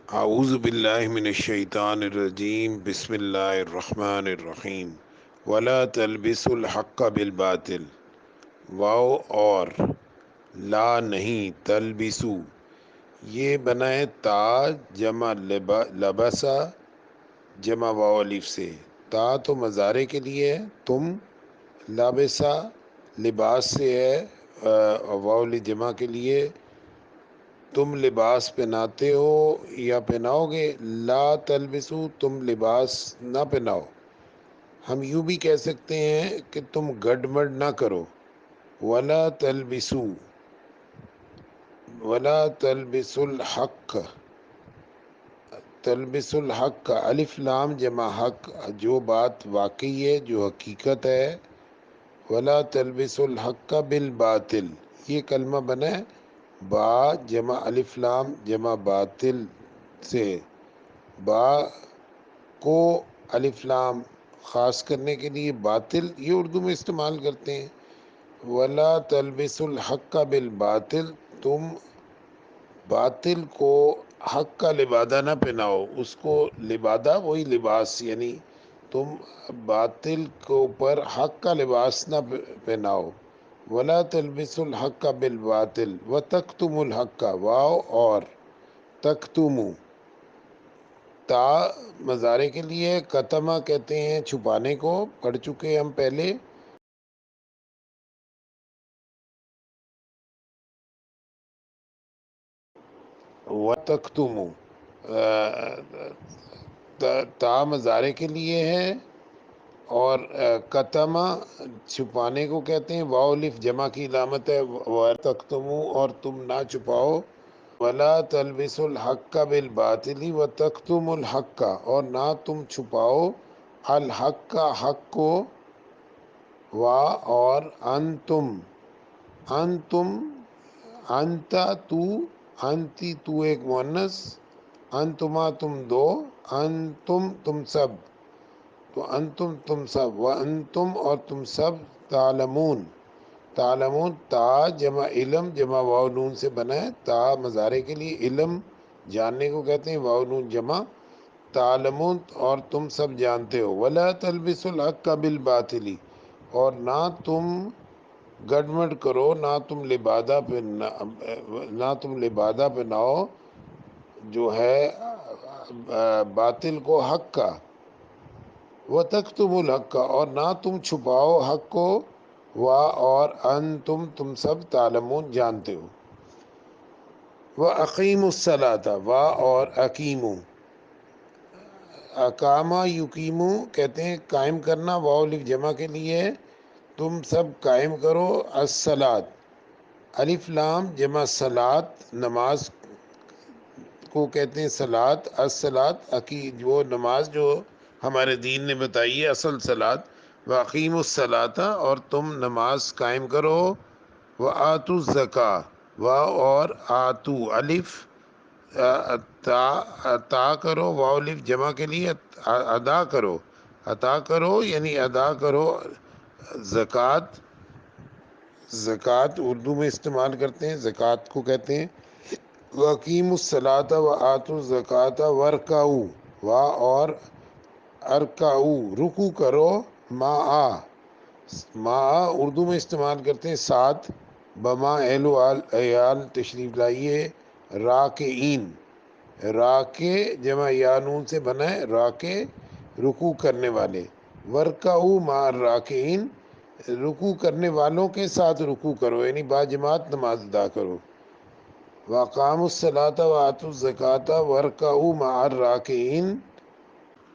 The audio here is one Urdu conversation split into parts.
اعوذ باللہ من الشیطان الرجیم بسم اللہ الرحمن الرحیم ولا تلبسوا الحق بالباطل واو اور لا نہیں تلبسو یہ بنائے تا جمع لبسا جمع واو الف سے تا تو مضارع کے لیے ہے، تم لابسا لباس سے ہے، واو جمع کے لیے تم لباس پہناتے ہو یا پہناؤ گے، لا تلبسو تم لباس نہ پہناؤ۔ ہم یوں بھی کہہ سکتے ہیں کہ تم گڈمڈ نہ کرو، ولا تلبسو ولا تلبسو الحق، تلبس الحق کا الف لام جمع حق، جو بات واقعی ہے جو حقیقت ہے، ولا تلبس الحق کا بالباطل، یہ کلمہ بنا ہے با جمع الف لام جمع باطل سے، با کو الف لام خاص کرنے کے لیے باطل یہ اردو میں استعمال کرتے ہیں۔ ولا تلبس الحق کا بالباطل، تم باطل کو حق کا لبادہ نہ پہناؤ، اس کو لبادہ وہی لباس، یعنی تم باطل کے اوپر حق کا لباس نہ پہناؤ۔ ولا تلبس الحق بالباطل وتکتموا الحق، واو اور تکتمو، تا مضارع کے لیے، کتمہ کہتے ہیں چھپانے کو، پڑھ چکے ہم پہلے۔ وتکتمو تا مضارع کے لیے ہے، اور کتمہ چھپانے کو کہتے ہیں، واو الف جمع کی علامت ہے، وتکتمو اور تم نہ چھپاؤ۔ ولا تلبس الحق بالباطل وتکتموا الحق، اور نہ تم چھپاؤ الحق کا حق کو، اور انتم انتا تو، انتی تو ایک مؤنث، انتما تم دو، انتم تم سب، تو انتم تم سب، وانتم اور تم سب، تعلمون تعلمون تا جمع علم جمع واو نون سے بنا ہے، تا مضارع کے لیے علم جاننے کو کہتے ہیں، واو نون جمع، تعلمون اور تم سب جانتے ہو۔ ولا تلبسوا الحق بالباطل، اور نہ تم گڈمڈ کرو، نہ تم لبادہ پہناؤ جو ہے باطل کو حق کا، وتکتموا الحق، اور نہ تم چھپاؤ حق کو، اور تم سب تعلمون جانتے ہو۔ وَأَقِیمُوا الصَّلَاةَ، اور اقیمو، اقامہ یقیمو کہتے ہیں قائم کرنا، واو الف جمع کے لیے ہے، تم سب قائم کرو الصلاۃ، الف لام جمع صلاۃ، نماز کو کہتے ہیں صلاۃ، الصلاۃ وہ نماز جو ہمارے دین نے بتائی ہے اصل صلاۃ، وَأَقِیمُوا الصَّلَاةَ اور تم نماز قائم کرو، وَآتُوا الزَّکَاۃ، اور آتو الف تا کرو، واو الف جمع کے لیے، ادا کرو، عطا کرو یعنی ادا کرو زکوٰۃ، زکوٰۃ اردو میں استعمال کرتے ہیں، زکوٰۃ کو کہتے ہیں۔ وَأَقِیمُوا الصَّلَاةَ وَآتُوا الزَّکَاةَ وَارْکَعُوا، اور ارکعوا رکوع کرو، ما اردو میں استعمال کرتے ہیں ساتھ، بما اہل و عیال تشریف لائیے، راکعین، راکع جمع یا نون سے بنا ہے، راکع رکوع کرنے والے، ورکعوا مع الراکعین رکوع کرنے والوں کے ساتھ رکوع کرو، یعنی باجماعت نماز ادا کرو۔ وَأَقَامُوا الصَّلَاةَ وَآتُوا الزَّکَاةَ وَارْکَعُوا مَعَ الراکعین،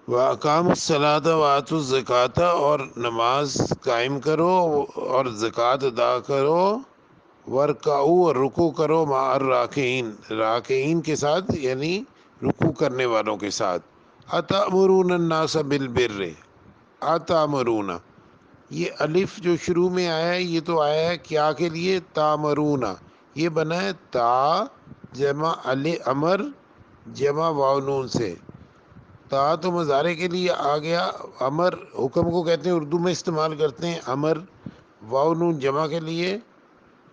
وَأَقَامُوا الصَّلَاةَ وَآتُوا الزَّکَاةَ اور نماز قائم کرو اور زکوٰۃ ادا کرو، وَارْکَعُوا اور رکوع کرو مع الراکعین راکعین کے ساتھ، یعنی رکوع کرنے والوں کے ساتھ۔ أَتَأْمُرُونَ النَّاسَ بِالْبِرِّ، أَتَأْمُرُونَ، یہ الف جو شروع میں آیا ہے یہ تو آیا ہے کیا کے لیے، تامرون، یہ بنا ہے تا جمع امر جمع واو نون سے، تا تو مضارع کے لیے آ گیا، امر حکم کو کہتے ہیں، اردو میں استعمال کرتے ہیں امر، واو نون جمع کے لیے،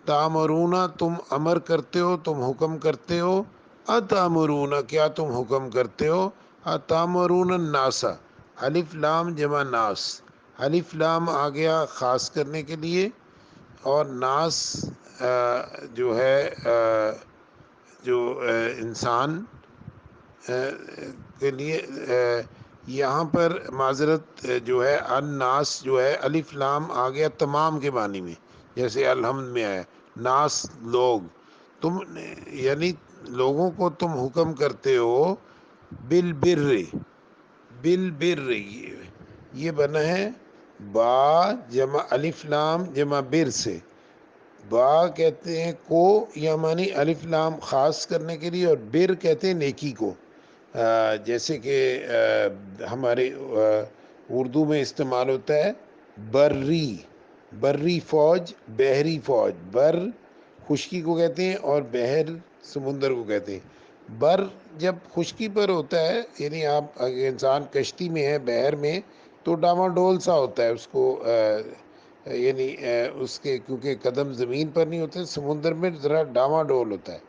تامرون تم امر کرتے ہو، تم حکم کرتے ہو، اتامرون کیا تم حکم کرتے ہو، اتامرون الناس، الف لام جمع ناس، الف لام آ گیا خاص کرنے کے لیے، اور ناس جو ہے جو انسان کے لیے یہاں پر معذرت جو ہے الناس جو ہے الف لام آ گیا تمام کے معنی میں، جیسے الحمد میں آیا ناس لوگ، تم یعنی لوگوں کو تم حکم کرتے ہو بالبر، بالبر یہ بنا ہے با جمع الف لام جمع بر سے، با کہتے ہیں کو یا معنی الف لام خاص کرنے کے لیے، اور بر کہتے ہیں نیکی کو، جیسے کہ ہمارے اردو میں استعمال ہوتا ہے بری، بری فوج، بحری فوج، بر خشکی کو کہتے ہیں اور بحر سمندر کو کہتے ہیں۔ بر جب خشکی پر ہوتا ہے، یعنی آپ اگر انسان کشتی میں ہے بحر میں تو ڈاما ڈول سا ہوتا ہے، اس کو یعنی اس کے کیونکہ قدم زمین پر نہیں ہوتے، سمندر میں ذرا ڈاما ڈول ہوتا ہے،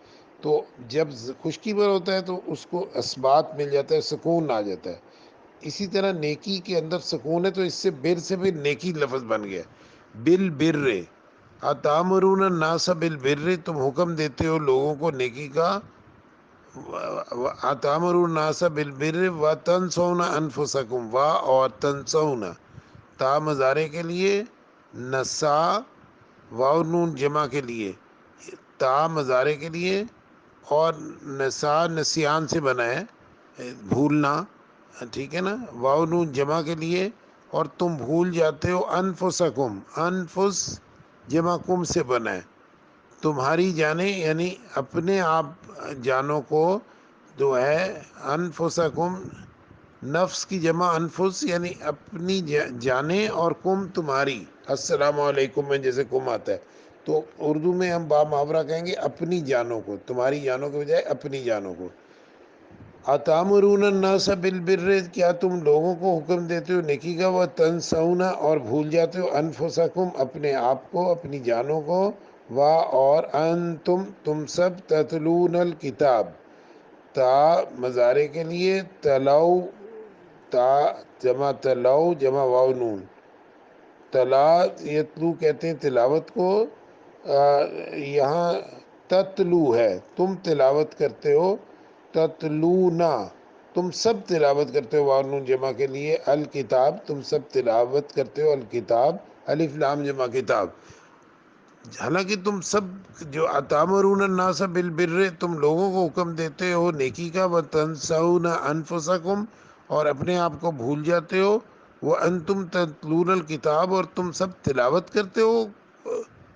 تو جب خشکی پر ہوتا ہے تو اس کو اثبات مل جاتا ہے، سکون آ جاتا ہے۔ اسی طرح نیکی کے اندر سکون ہے، تو اس سے بر سے بھی نیکی لفظ بن گیا، بالبر، اتامرون الناس بالبر، تم حکم دیتے ہو لوگوں کو نیکی کا، اتامرون الناس بالبر وتنسون انفسکم، وا اور تنسون تا مضارع کے لیے، نسا واو نون جمع کے لیے، تا مضارع کے لیے، اور نسا نسیان سے بنا ہے بھولنا، ٹھیک ہے نا، واو نون جمع کے لیے، اور تم بھول جاتے ہو انفسکم، انفس جمع کم سے بنا ہے، تمہاری جانیں یعنی اپنے آپ جانوں کو جو ہے، انفسکم نفس کی جمع انفس یعنی اپنی جانیں، اور کم تمہاری، السلام علیکم میں جیسے کم آتا ہے، تو اردو میں ہم با محاورہ کہیں گے اپنی جانوں کو، تمہاری جانوں کے بجائے اپنی جانوں کو۔ اتامرون الناس بالبر، کیا تم لوگوں کو حکم دیتے ہو نیکی کا، وہ تنسون اور بھول جاتے ہو انفسکم اپنے آپ کو، اپنی جانوں کو، وا اور انتم تم سب تتلون الکتاب، تا مضارع کے لیے، تلو تا جمع تلو جمع واو نون، تلا یتلو کہتے ہیں تلاوت کو، یہاں تتلو ہے تم تلاوت کرتے ہو، تتلونا تم سب تلاوت کرتے ہو، واو نون جمع کے لیے، الکتاب تم سب تلاوت کرتے ہو، الکتاب الف لام جمع کتاب، حالانکہ تم سب جو اتامرون الناس بالبر، تم لوگوں کو حکم دیتے ہو نیکی کا، وتنسون انفسکم اور اپنے آپ کو بھول جاتے ہو، وانتم تتلون الکتاب اور تم سب تلاوت کرتے ہو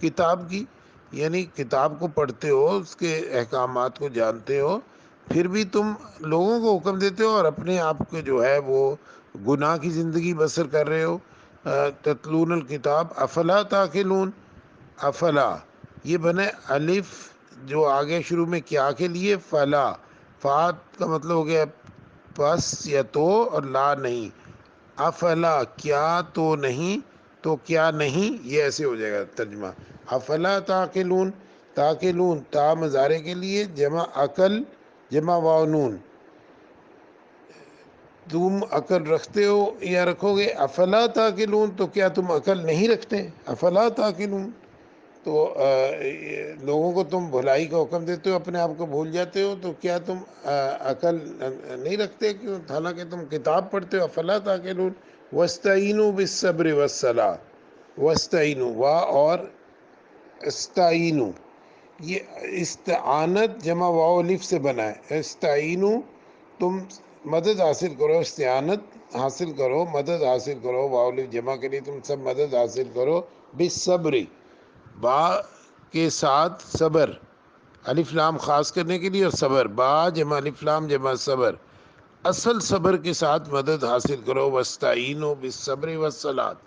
کتاب کی، یعنی کتاب کو پڑھتے ہو، اس کے احکامات کو جانتے ہو، پھر بھی تم لوگوں کو حکم دیتے ہو اور اپنے آپ کو جو ہے وہ گناہ کی زندگی بسر کر رہے ہو۔ تتلون الکتاب افلا تاقلون، افلا یہ بنے الف جو آگے شروع میں کیا کے لیے، فلا، فات کا مطلب ہو گیا پس یا تو، اور لا نہیں، افلا کیا تو نہیں، تو کیا نہیں، یہ ایسے ہو جائے گا ترجمہ، افلا تاقلون، تاقلون تا مضارع کے لیے، جمع عقل جمع واو نون، تم عقل رکھتے ہو یا رکھو گے، افلا تاقلون تو کیا تم عقل نہیں رکھتے، افلا تاقلون، تو لوگوں کو تم بھلائی کا حکم دیتے ہو، اپنے آپ کو بھول جاتے ہو، تو کیا تم عقل نہیں رکھتے، کیوں حالانکہ تم کتاب پڑھتے ہو، افلا تاقلون۔ وَاسْتَعِينُوا بِالصَّبْرِ وَالصَّلَاةِ، وَاسْتَعِينُوا وا اور استعینوا، یہ استعانت جمع واو الف سے بنا ہے، استعینوا تم مدد حاصل کرو، استعانت حاصل کرو، مدد حاصل کرو، واو الف جمع کے لیے تم سب مدد حاصل کرو، بالصبر با کے ساتھ، صبر الف لام خاص کرنے کے لیے، اور صبر با جمع الف لام جمع صبر، اصل صبر کے ساتھ مدد حاصل کرو، واستعینوا بالصبر والصلاۃ،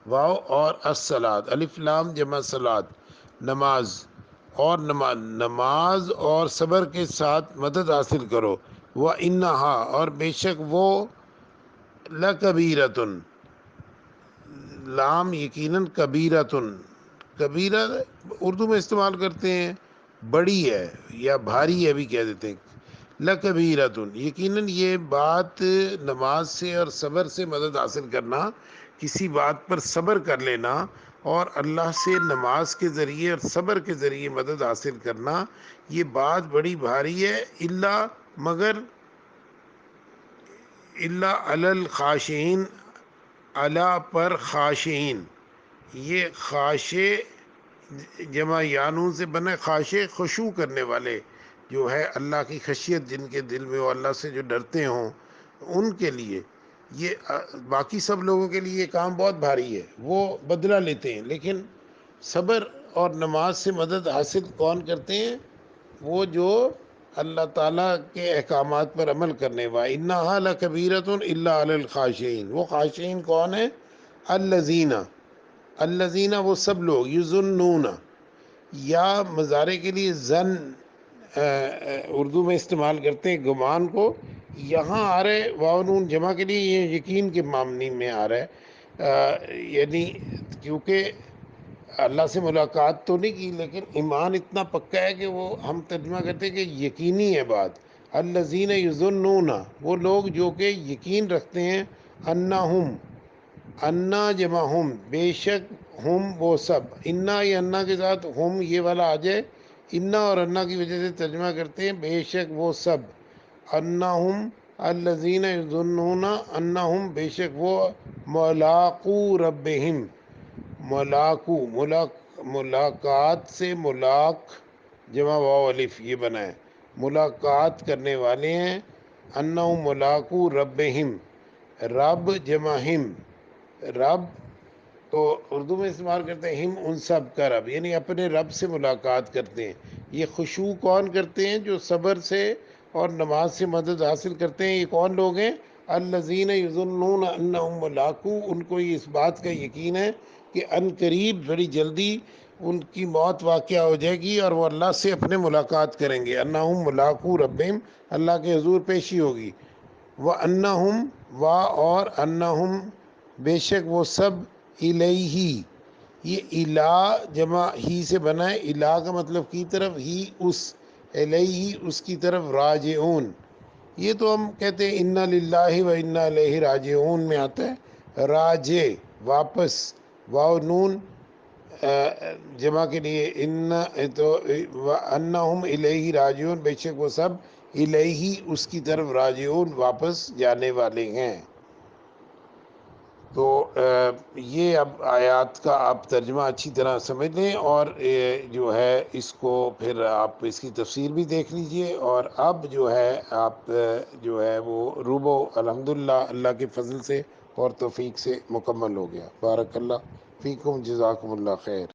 واو اور الصلاۃ الف لام جمع صلاۃ، نماز اور نماز اور صبر کے ساتھ مدد حاصل کرو، وَإِنَّهَا اور بے شک وہ، لَكَبِيرَةٌ لام یقیناً کبیرتن، کبیرہ اردو میں استعمال کرتے ہیں بڑی ہے یا بھاری ہے بھی کہہ دیتے ہیں، لکبیرۃ، یقیناً یہ بات نماز سے اور صبر سے مدد حاصل کرنا، کسی بات پر صبر کر لینا اور اللہ سے نماز کے ذریعے اور صبر کے ذریعے مدد حاصل کرنا، یہ بات بڑی بھاری ہے، مگر اللہ علی الخاشعین، اللہ پر خاشعین، یہ خاشع جمع یانون سے بنے، خاشع خشوع کرنے والے، جو ہے اللہ کی خشیت جن کے دل میں ہو، اللہ سے جو ڈرتے ہوں، ان کے لیے یہ باقی سب لوگوں کے لیے یہ کام بہت بھاری ہے، وہ بدلہ لیتے ہیں، لیکن صبر اور نماز سے مدد حاصل کون کرتے ہیں؟ وہ جو اللہ تعالیٰ کے احکامات پر عمل کرنے والے۔ انہا لکبیرۃ الا علی الخاشعین، وہ خاشعین کون ہیں؟ الذین، الذین وہ سب لوگ، یظنون، یا مضارع کے لیے زن اردو میں استعمال کرتے ہیں گمان کو، یہاں آ رہے واو نون جمع کے لیے یہ یقین کے معنی میں آ رہا ہے، یعنی کیونکہ اللہ سے ملاقات تو نہیں کی، لیکن ایمان اتنا پکا ہے کہ وہ ہم ترجمہ کرتے ہیں کہ یقینی ہے بات۔ الذین یظنون، وہ لوگ جو کہ یقین رکھتے ہیں، انہم، انا جمع ہم، بے شک ہم وہ سب، انا یہ انا کے ساتھ ہم یہ والا آ جائے، انا اور انا کی وجہ سے ترجمہ کرتے ہیں بے شک وہ سب، انہم الذین یظنون انہم، بے شک وہ ملاقو ربہم، ملاقات سے ملاق جمع واو الف یہ بنا ہے، ملاقات کرنے والے ہیں، انہم ملاقو ربہم، رب جمع ہم، رب تو اردو میں استعمال کرتے ہیں ہم ان سب کا رب، یعنی اپنے رب سے ملاقات کرتے ہیں۔ یہ خشوع کون کرتے ہیں؟ جو صبر سے اور نماز سے مدد حاصل کرتے ہیں۔ یہ کون لوگ ہیں؟ الذین یظنون انہم ملاقو، ان کو اس بات کا یقین ہے کہ ان قریب، بڑی جلدی ان کی موت واقعہ ہو جائے گی اور وہ اللہ سے اپنے ملاقات کریں گے، انہم ملاقو ربہم، اللہ کے حضور پیشی ہوگی، وَأَنَّهُمْ اور انہم، بے شک وہ سب، الیہ، یہ الہ جمع ہی سے بنا ہے، الہ کا مطلب کی طرف، ہی اس، الیہ اس کی طرف، راجعون، یہ تو ہم کہتے ہیں انا للہ و انا الیہ راجعون میں آتا ہے، راجع واپس، واو نون جمع کے لیے ان، تو انہم الیہ راجعون، بے شک وہ سب الیہ اس کی طرف، راجعون واپس جانے والے ہیں۔ تو یہ اب آیات کا آپ ترجمہ اچھی طرح سمجھ لیں، اور جو ہے اس کو پھر آپ اس کی تفسیر بھی دیکھ لیجئے، اور اب جو ہے آپ جو ہے وہ روبو الحمدللہ اللہ کے فضل سے اور توفیق سے مکمل ہو گیا۔ بارک اللہ فیکم، جزاکم اللہ خیر۔